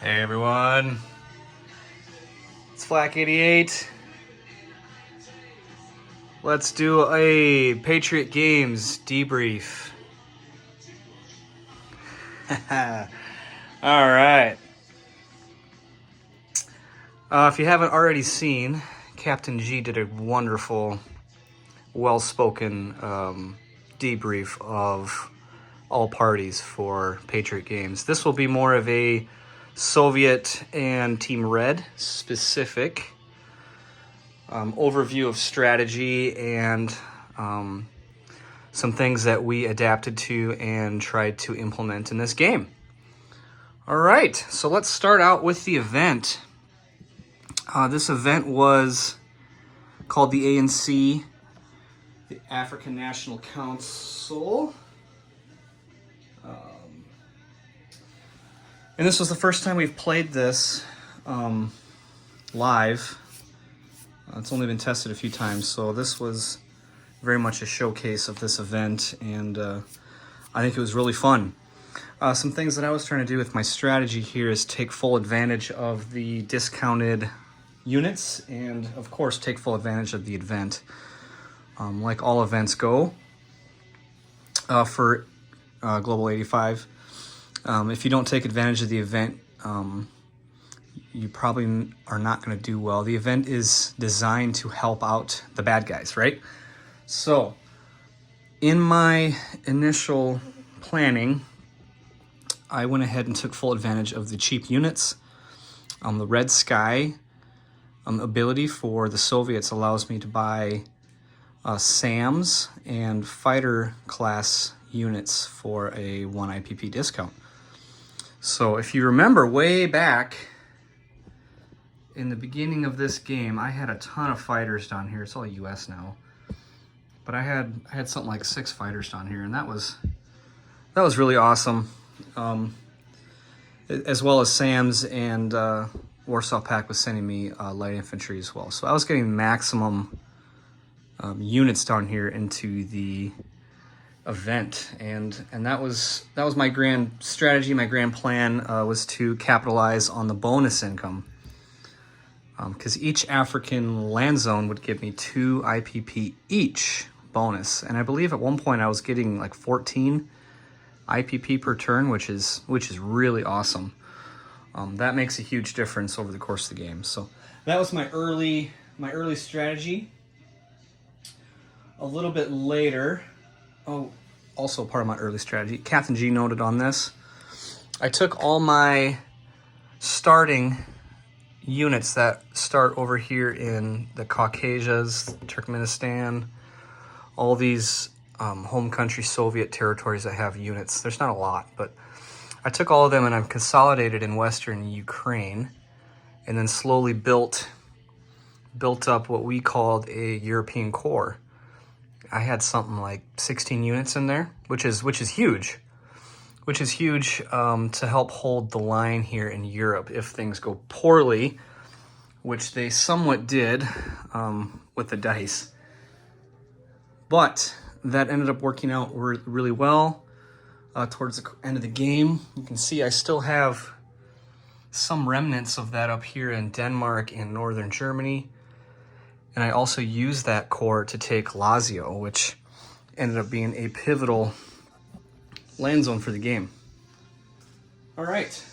Hey everyone, it's Flak88. Let's do a Patriot Games debrief. All right. If you haven't already seen, Captain G did a wonderful, well-spoken debrief of all parties for Patriot Games. This will be more of a Soviet and Team Red specific overview of strategy and some things that we adapted to and tried to implement in this game. All right, so let's start out with the event. This event was called the ANC, the African National Council. And this was the first time we've played this live. It's only been tested a few times, so this was very much a showcase of this event, and I think it was really fun. Some things that I was trying to do with my strategy here is take full advantage of the discounted units, and of course take full advantage of the event. Like all events go for Global 85. If you don't take advantage of the event, you probably are not going to do well. The event is designed to help out the bad guys, right? So, in my initial planning, I went ahead and took full advantage of the cheap units. The Red Sky ability for the Soviets allows me to buy SAMs and fighter class units for a 1 IPP discount. So if you remember way back in the beginning of this game, I had a ton of fighters down here. It's all US now. But I had something like 6 fighters down here, and that was really awesome. As well as SAMs, and Warsaw Pack was sending me light infantry as well. So I was getting maximum units down here into the event, and that was my grand strategy. My grand plan was to capitalize on the bonus income, because each African land zone would give me 2 IPP each bonus, and I believe at one point I was getting like 14 IPP per turn, which is really awesome. That makes a huge difference over the course of the game. So that was my early strategy. A little bit later, also part of my early strategy, Captain G noted on this, I took all my starting units that start over here in the Caucasus, Turkmenistan, all these home country Soviet territories that have units. There's not a lot, but I took all of them and I've consolidated in Western Ukraine, and then slowly built up what we called a European Corps. I had something like 16 units in there, which is huge. Which is huge to help hold the line here in Europe if things go poorly, which they somewhat did with the dice. But that ended up working out really well towards the end of the game. You can see I still have some remnants of that up here in Denmark and northern Germany. And I also used that core to take Lazio, which ended up being a pivotal land zone for the game. All right.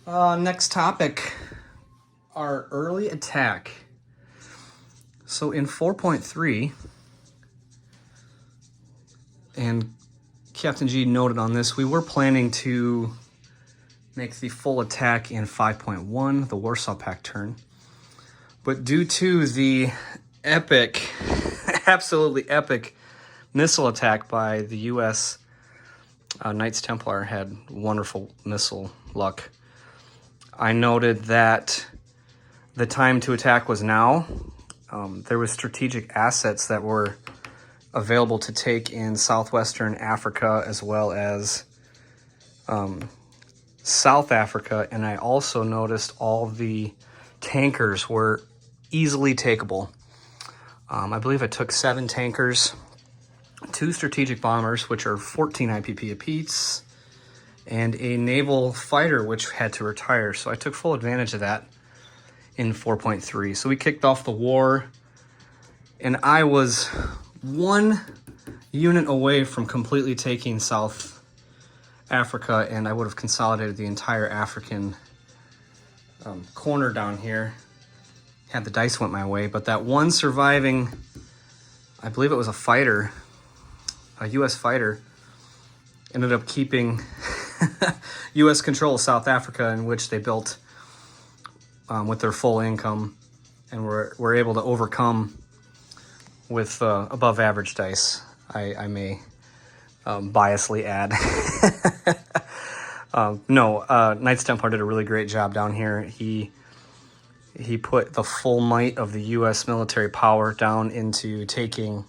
Next topic, our early attack. So in 4.3, and Captain G noted on this, we were planning to make the full attack in 5.1, the Warsaw Pact turn. But due to the epic, absolutely epic missile attack by the U.S., Knights Templar had wonderful missile luck. I noted that the time to attack was now. There was strategic assets that were available to take in southwestern Africa as well as South Africa, and I also noticed all the tankers were easily takeable. I believe I took 7 tankers, 2 strategic bombers, which are 14 IPP apiece, and a naval fighter which had to retire. So I took full advantage of that in 4.3. So we kicked off the war, and I was one unit away from completely taking South Africa, and I would have consolidated the entire African corner down here had the dice went my way. But that one surviving, I believe it was a fighter, a U.S. fighter, ended up keeping U.S. control of South Africa, in which they built with their full income, and were able to overcome with above average dice, I may biasly add. Knights Templar did a really great job down here. He put the full might of the U.S. military power down into taking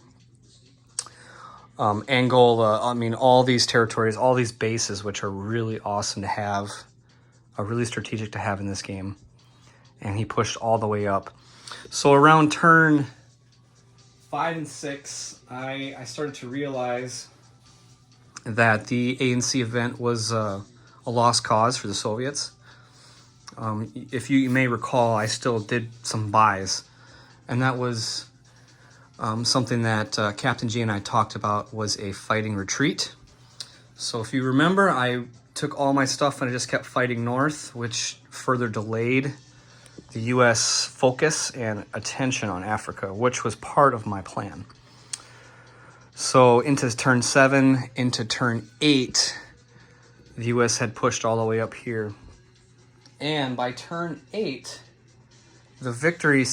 Angola. I mean, all these territories, all these bases, which are really awesome to have, are really strategic to have in this game. And he pushed all the way up. So around turn 5 and 6, I started to realize that the ANC event was a lost cause for the Soviets. If you may recall, I still did some buys, and that was something that Captain G and I talked about, was a fighting retreat. So if you remember, I took all my stuff and I just kept fighting north, which further delayed the U.S. focus and attention on Africa, which was part of my plan. So into turn 7, into turn 8, the U.S. had pushed all the way up here. And by turn 8, the victory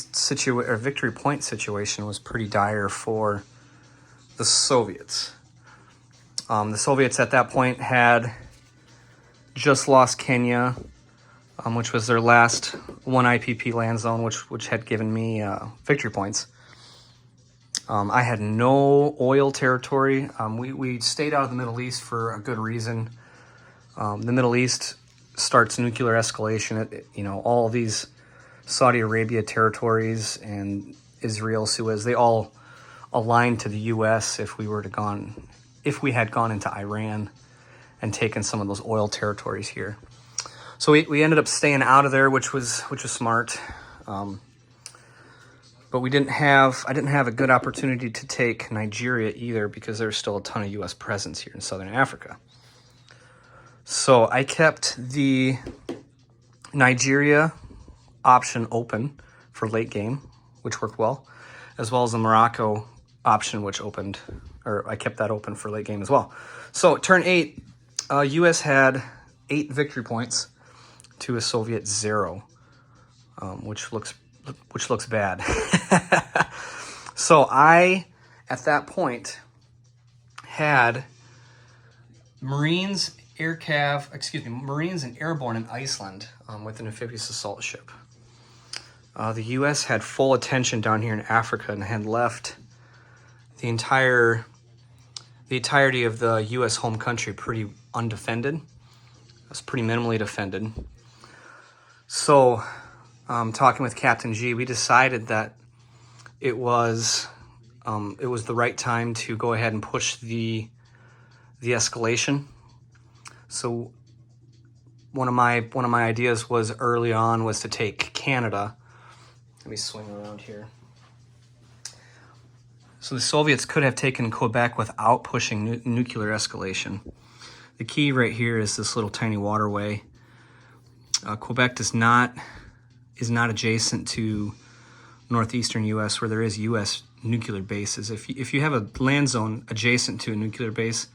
point situation was pretty dire for the Soviets. The Soviets at that point had just lost Kenya, which was their last one IPP land zone, which had given me victory points. I had no oil territory. We stayed out of the Middle East for a good reason. The Middle East starts nuclear escalation. All these Saudi Arabia territories and Israel, Suez, they all aligned to the U.S. if we had gone into Iran and taken some of those oil territories here. So we ended up staying out of there, which was smart. But I didn't have a good opportunity to take Nigeria either, because there's still a ton of U.S. presence here in Southern Africa. So I kept the Nigeria option open for late game, which worked well, as well as the Morocco option, which I kept that open for late game as well. So turn 8, U.S. had 8 victory points to a Soviet 0, which looks bad. So I, at that point, had Marines and Airborne in Iceland with an amphibious assault ship. The U.S. had full attention down here in Africa and had left the entirety of the U.S. home country pretty undefended. It was pretty minimally defended. So, talking with Captain G, we decided that it was the right time to go ahead and push the escalation. So one of my ideas was early on was to take Canada. Let me swing around here. So the Soviets could have taken Quebec without pushing nuclear escalation. The key right here is this little tiny waterway. Quebec is not adjacent to northeastern U.S. where there is U.S. nuclear bases. If you have a land zone adjacent to a nuclear base,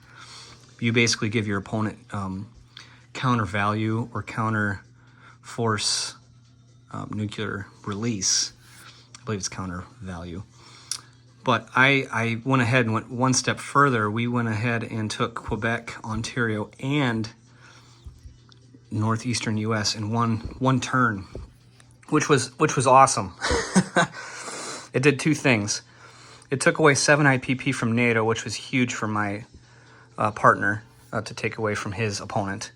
you basically give your opponent counter value or counter force nuclear release. I believe it's counter value. But I went ahead and went one step further. We went ahead and took Quebec, Ontario, and northeastern U.S. in one turn, which was awesome. It did 2 things. It took away 7 IPP from NATO, which was huge for my partner to take away from his opponent.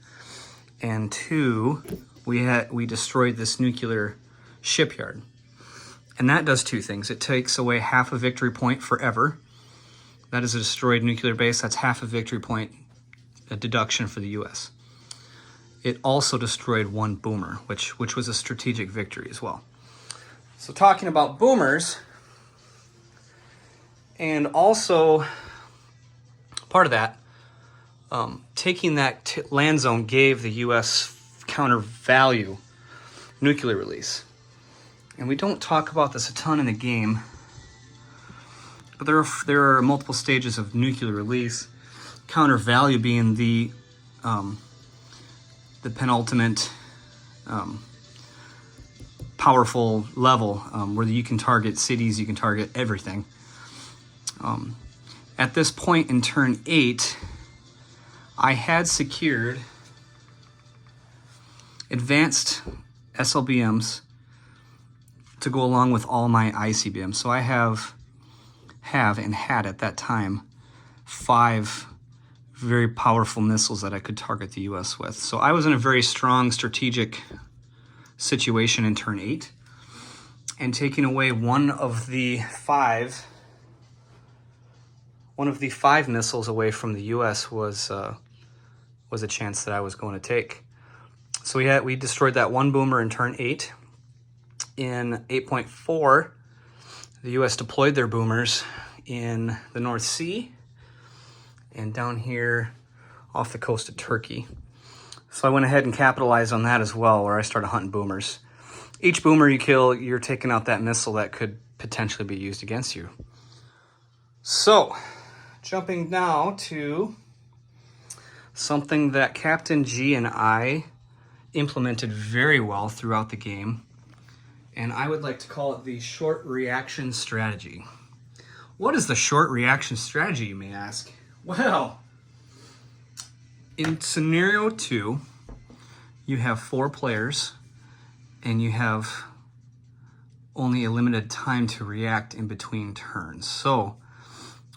And 2, we destroyed this nuclear shipyard. And that does 2 things. It takes away half a victory point forever. That is a destroyed nuclear base. That's half a victory point, a deduction for the U.S. it also destroyed one boomer, which was a strategic victory as well. So talking about boomers, and also part of that, taking that land zone gave the U.S. counter value nuclear release. And we don't talk about this a ton in the game, but there are multiple stages of nuclear release. Counter value being the penultimate powerful level where you can target cities, you can target everything. At this point in turn 8, I had secured advanced SLBMs to go along with all my ICBMs. So I have and had at that time 5 very powerful missiles that I could target the U.S. with. So I was in a very strong strategic situation in turn 8, and taking away one of the 5 missiles away from the U.S. was a chance that I was going to take. So we destroyed that one boomer in turn 8. In 8.4, the U.S. deployed their boomers in the North Sea and down here off the coast of Turkey. So I went ahead and capitalized on that as well, where I started hunting boomers. Each boomer you kill, you're taking out that missile that could potentially be used against you. So, jumping now to something that Captain G and I implemented very well throughout the game, and I would like to call it the short reaction strategy. What is the short reaction strategy, you may ask? Well, in scenario 2, you have 4 players and you have only a limited time to react in between turns. So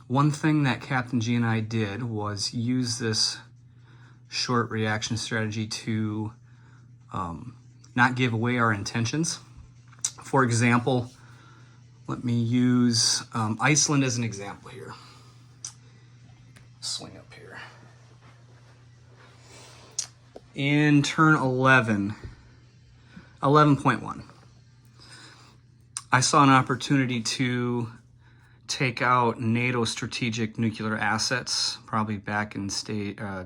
one thing that Captain G and I did was use this short reaction strategy to not give away our intentions. For example, let me use Iceland as an example here. Swing up here. In turn 11.1, I saw an opportunity to take out NATO strategic nuclear assets, probably back in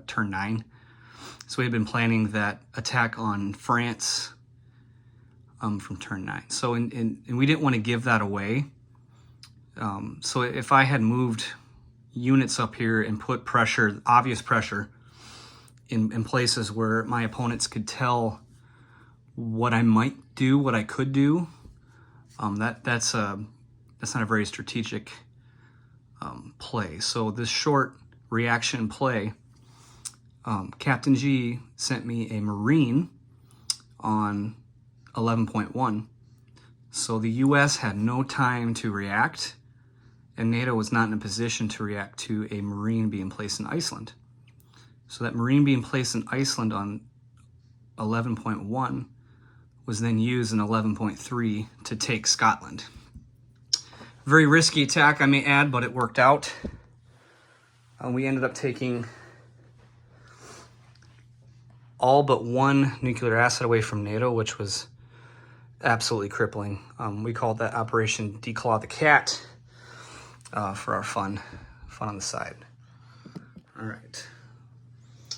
turn 9. So we had been planning that attack on France from turn 9. So and we didn't want to give that away. So if I had moved units up here and put pressure, obvious pressure, in places where my opponents could tell what I might do, what I could do, that's not a very strategic play. So this short reaction play, Captain G sent me a Marine on 11.1. So the US had no time to react, and NATO was not in a position to react to a Marine being placed in Iceland. So that Marine being placed in Iceland on 11.1 was then used in 11.3 to take Scotland. Very risky attack, I may add, but it worked out. We ended up taking all but one nuclear asset away from NATO, which was absolutely crippling. We called that Operation Declaw the Cat for our fun on the side. All right.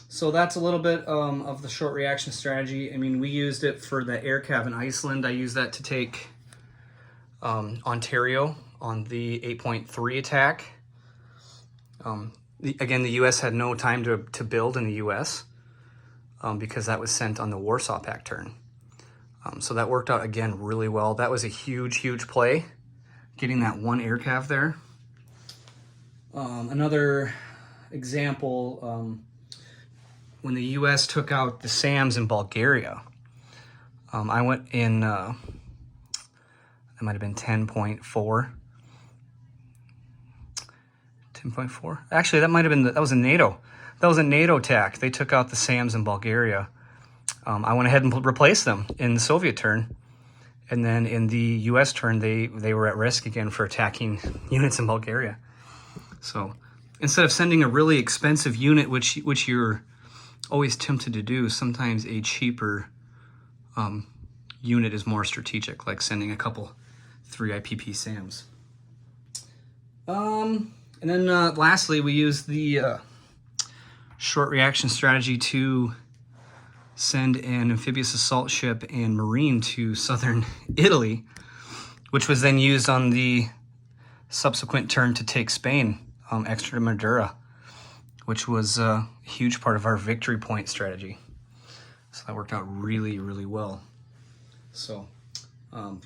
So that's a little bit of the short reaction strategy. I mean, we used it for the air cav in Iceland. I used that to take Ontario on the 8.3 attack. Again, the U.S. had no time to build in the U.S. Because that was sent on the Warsaw Pact turn. So that worked out, again, really well. That was a huge, huge play, getting that one air cav there. Another example, when the U.S. took out the SAMs in Bulgaria, I went in, that might have been 10.4. 10.4? Actually, that might have been, that was a NATO. That was a NATO attack. They took out the SAMs in Bulgaria. I went ahead and replaced them in the Soviet turn. And then in the U.S. turn, they were at risk again for attacking units in Bulgaria. So instead of sending a really expensive unit, which you're always tempted to do, sometimes a cheaper unit is more strategic, like sending a couple 3 IPP SAMs. And then lastly, we use the short reaction strategy to send an amphibious assault ship and marine to southern Italy, which was then used on the subsequent turn to take Spain, Extremadura, which was a huge part of our victory point strategy. So that worked out really, really well. So 4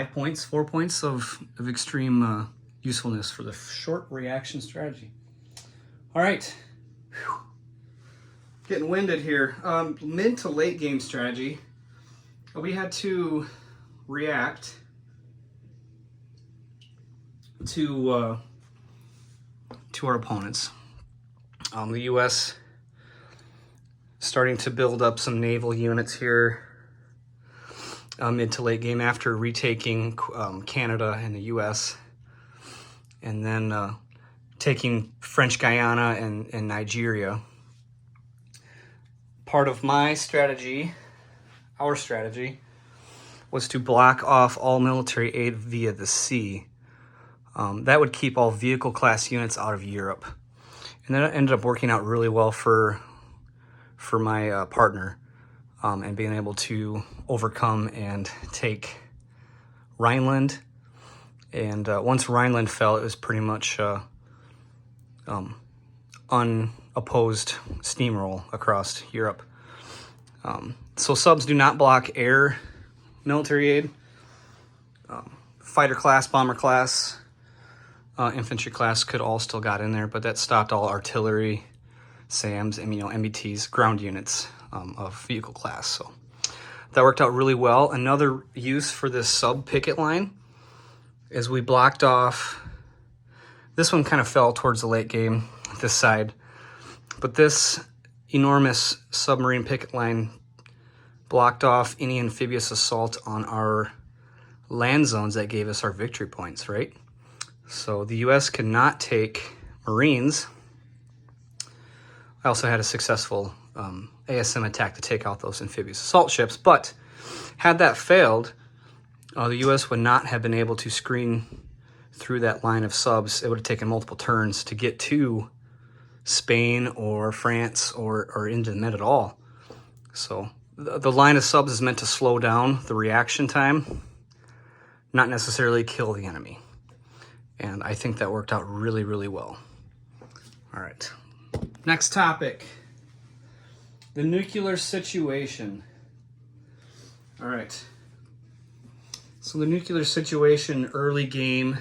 points of extreme usefulness for the short reaction strategy. All right. Whew. Getting winded here. Mid to late game strategy. We had to react to our opponents. The U.S. starting to build up some naval units here mid to late game after retaking Canada and the U.S. and then taking French Guiana and Nigeria. Part of my strategy, our strategy, was to block off all military aid via the sea. That would keep all vehicle class units out of Europe. And that ended up working out really well for my partner, and being able to overcome and take Rhineland. And once Rhineland fell, it was pretty much unopposed steamroll across Europe. So subs do not block air military aid. Fighter class, bomber class, infantry class could all still got in there, but that stopped all artillery, SAMs, and MBTs, ground units of vehicle class. So that worked out really well. Another use for this sub picket line is we blocked off. This one kind of fell towards the late game, this side, but this enormous submarine picket line blocked off any amphibious assault on our land zones that gave us our victory points, right? So the U.S. could not take Marines. I also had a successful ASM attack to take out those amphibious assault ships, but had that failed, the U.S. would not have been able to screen through that line of subs. It would have taken multiple turns to get to Spain or France or into the Med at all. So the line of subs is meant to slow down the reaction time, not necessarily kill the enemy. And I think that worked out really, really well. All right. Next topic, the nuclear situation. All right. So the nuclear situation early game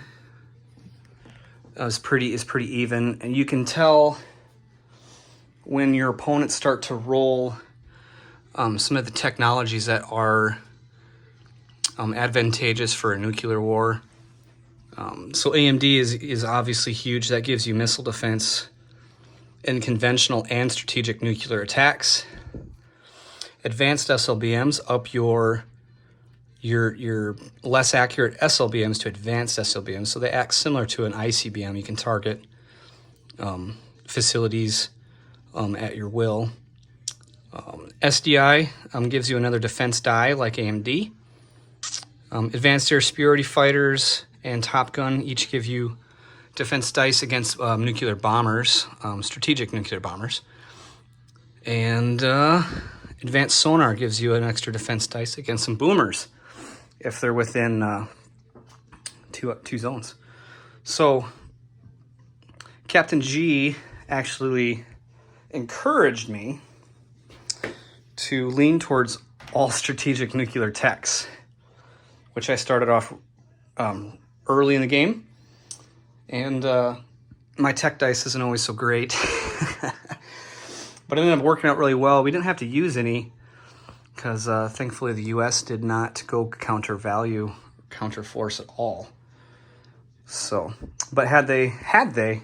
is pretty even, and you can tell when your opponents start to roll some of the technologies that are advantageous for a nuclear war. So AMD is obviously huge. That gives you missile defense in conventional and strategic nuclear attacks. Advanced SLBMs up your less accurate SLBMs to advanced SLBMs. So they act similar to an ICBM. You can target facilities at your will. SDI gives you another defense die like AMD. Advanced air superiority fighters and Top Gun each give you defense dice against nuclear bombers, strategic nuclear bombers. And advanced sonar gives you an extra defense dice against some boomers if they're within two zones. So Captain G actually encouraged me to lean towards all strategic nuclear techs, which I started off early in the game. And my tech dice isn't always so great, but it ended up working out really well. We didn't have to use any because thankfully the U.S. did not go counter force at all. So, but had they,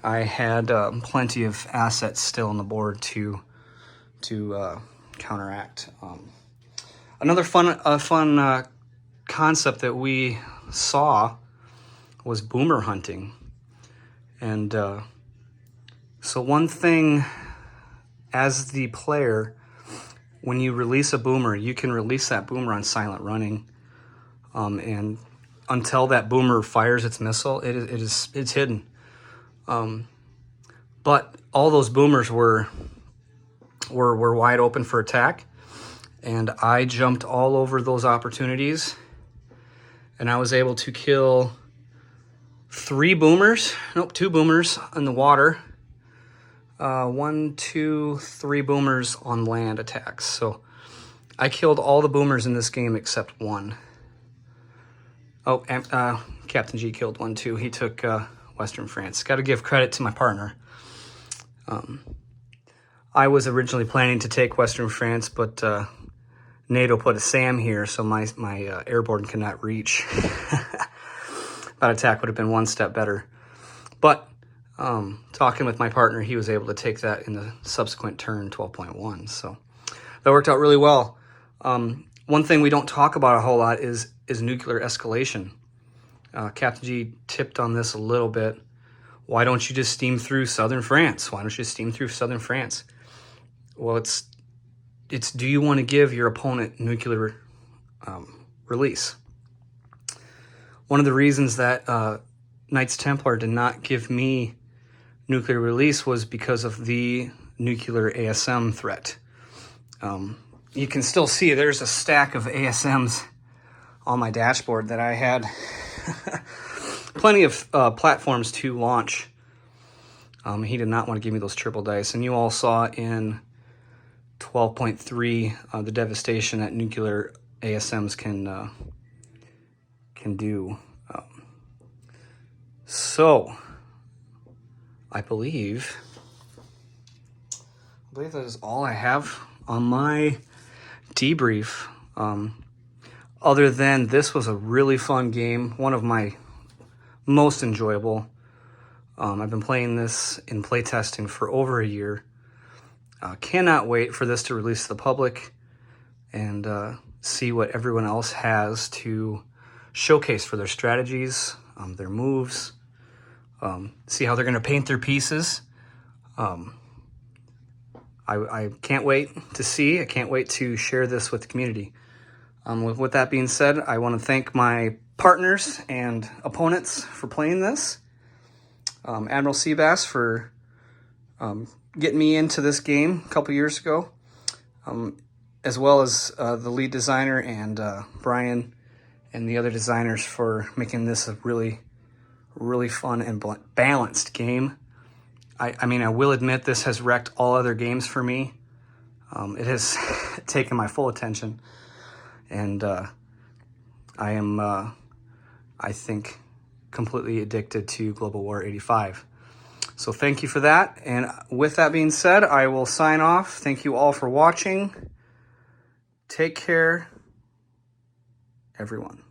I had plenty of assets still on the board to counteract. Another fun concept that we saw was boomer hunting. And so one thing as the player, when you release a boomer, you can release that boomer on silent running, and until that boomer fires its missile, it's hidden. But all those boomers were wide open for attack, and I jumped all over those opportunities, and I was able to kill two boomers in the water, 1, 2, 3 boomers on land attacks. So I killed all the boomers in this game except one. Oh, and Captain G killed one too. He took Western France. Got to give credit to my partner. I was originally planning to take Western France, but NATO put a SAM here, so my airborne could not reach. That attack would have been one step better. But talking with my partner, he was able to take that in the subsequent turn, 12.1. So that worked out really well. One thing we don't talk about a whole lot is nuclear escalation. Captain G tipped on this a little bit. Why don't you just steam through southern France? Why don't you steam through southern France? Well, it's do you want to give your opponent nuclear release? One of the reasons that Knights Templar did not give me nuclear release was because of the nuclear ASM threat. You can still see there's a stack of ASMs on my dashboard that I had plenty of platforms to launch. He did not want to give me those triple dice, and you all saw in 12.3 the devastation that nuclear ASMs can do. So I believe that is all I have on my debrief. Other than this was a really fun game, one of my most enjoyable. I've been playing this in playtesting for over a year. Cannot wait for this to release to the public and see what everyone else has to showcase for their strategies, their moves, see how they're going to paint their pieces. I can't wait to see. I can't wait to share this with the community. With that being said, I want to thank my partners and opponents for playing this. Admiral Seabass for getting me into this game a couple years ago, as well as the lead designer and Brian and the other designers for making this a really, really fun and balanced game. I mean, I will admit this has wrecked all other games for me. It has taken my full attention, and I am, I think, completely addicted to Global War 85. So thank you for that. And with that being said, I will sign off. Thank you all for watching. Take care, everyone.